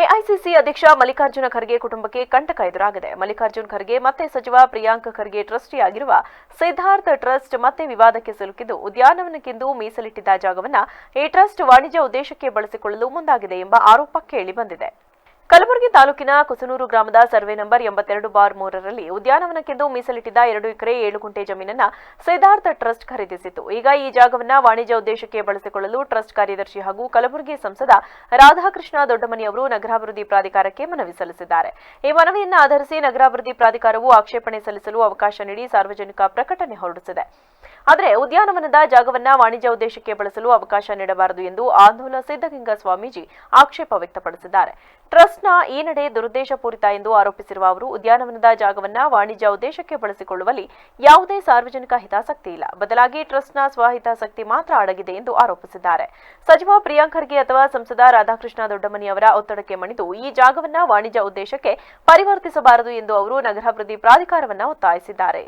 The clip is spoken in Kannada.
ಎಐಸಿಸಿ ಅಧ್ಯಕ್ಷ ಮಲ್ಲಿಕಾರ್ಜುನ ಖರ್ಗೆ ಕುಟುಂಬಕ್ಕೆ ಕಂಟಕ ಎದುರಾಗಿದೆ. ಮಲ್ಲಿಕಾರ್ಜುನ ಖರ್ಗೆ ಮತ್ತೆ ಸಚಿವ ಪ್ರಿಯಾಂಕ್ ಖರ್ಗೆ ಟ್ರಸ್ಟಿಯಾಗಿರುವ ಸಿದ್ಧಾರ್ಥ ಟ್ರಸ್ಟ್ ಮತ್ತೆ ವಿವಾದಕ್ಕೆ ಸಿಲುಕಿದ್ದು, ಉದ್ಯಾನವನಕ್ಕೆಂದು ಮೀಸಲಿಟ್ಟಿದ್ದ ಜಾಗವನ್ನು ಈ ಟ್ರಸ್ಟ್ ವಾಣಿಜ್ಯ ಉದ್ದೇಶಕ್ಕೆ ಬಳಸಿಕೊಳ್ಳಲು ಮುಂದಾಗಿದೆ ಎಂಬ ಆರೋಪ ಕೇಳಿಬಂದಿದೆ. ಕಲಬುರಗಿ ತಾಲೂಕಿನ ಕುಸನೂರು ಗ್ರಾಮದ ಸರ್ವೆ ನಂಬರ್ 82/3ರಲ್ಲಿ ಉದ್ಯಾನವನಕ್ಕೆಂದು ಮೀಸಲಿಟ್ಟಿದ್ದ 2 ಎಕರೆ 7 ಗುಂಟೆ ಜಮೀನನ್ನ ಸಿದ್ಧಾರ್ಥ ಟ್ರಸ್ಟ್ ಖರೀದಿಸಿತ್ತು. ಈಗ ಈ ಜಾಗವನ್ನು ವಾಣಿಜ್ಯ ಉದ್ದೇಶಕ್ಕೆ ಬಳಸಿಕೊಳ್ಳಲು ಟ್ರಸ್ಟ್ ಕಾರ್ಯದರ್ಶಿ ಹಾಗೂ ಕಲಬುರಗಿ ಸಂಸದ ರಾಧಾಕೃಷ್ಣ ದೊಡ್ಡಮನಿ ಅವರು ನಗರಾಭಿವೃದ್ಧಿ ಪ್ರಾಧಿಕಾರಕ್ಕೆ ಮನವಿ ಸಲ್ಲಿಸಿದ್ದಾರೆ. ಈ ಮನವಿಯನ್ನು ಆಧರಿಸಿ ನಗರಾಭಿವೃದ್ಧಿ ಪ್ರಾಧಿಕಾರವು ಆಕ್ಷೇಪಣೆ ಸಲ್ಲಿಸಲು ಅವಕಾಶ ನೀಡಿ ಸಾರ್ವಜನಿಕ ಪ್ರಕಟಣೆ ಹೊರಡಿಸಿದೆ. ಆದರೆ ಉದ್ಯಾನವನದ ಜಾಗವನ್ನು ವಾಣಿಜ್ಯ ಉದ್ದೇಶಕ್ಕೆ ಬಳಸಲು ಅವಕಾಶ ನೀಡಬಾರದು ಎಂದು ಆಂದೋಲ ಸಿದ್ದಗಂಗಾ ಸ್ವಾಮೀಜಿ ಆಕ್ಷೇಪ ವ್ಯಕ್ತಪಡಿಸಿದ್ದಾರೆ. ಟ್ರಸ್ಟ್ನ ಈ ನಡೆ ದುರುದ್ದೇಶಪೂರಿತ ಎಂದು ಆರೋಪಿಸಿರುವ ಅವರು, ಉದ್ಯಾನವನದ ಜಾಗವನ್ನು ವಾಣಿಜ್ಯ ಉದ್ದೇಶಕ್ಕೆ ಬಳಸಿಕೊಳ್ಳುವಲ್ಲಿ ಯಾವುದೇ ಸಾರ್ವಜನಿಕ ಹಿತಾಸಕ್ತಿ ಇಲ್ಲ, ಬದಲಾಗಿ ಟ್ರಸ್ಟ್ನ ಸ್ವಹಿತಾಸಕ್ತಿ ಮಾತ್ರ ಅಡಗಿದೆ ಎಂದು ಆರೋಪಿಸಿದ್ದಾರೆ. ಸಚಿವ ಪ್ರಿಯಾಂಕ್ ಖರ್ಗೆ ಅಥವಾ ಸಂಸದ ರಾಧಾಕೃಷ್ಣ ದೊಡ್ಡಮನಿ ಅವರ ಒತ್ತಡಕ್ಕೆ ಮಣಿದು ಈ ಜಾಗವನ್ನು ವಾಣಿಜ್ಯ ಉದ್ದೇಶಕ್ಕೆ ಪರಿವರ್ತಿಸಬಾರದು ಎಂದು ಅವರು ನಗರಾಭಿವೃದ್ಧಿ ಪ್ರಾಧಿಕಾರವನ್ನು ಒತ್ತಾಯಿಸಿದ್ದಾರೆ.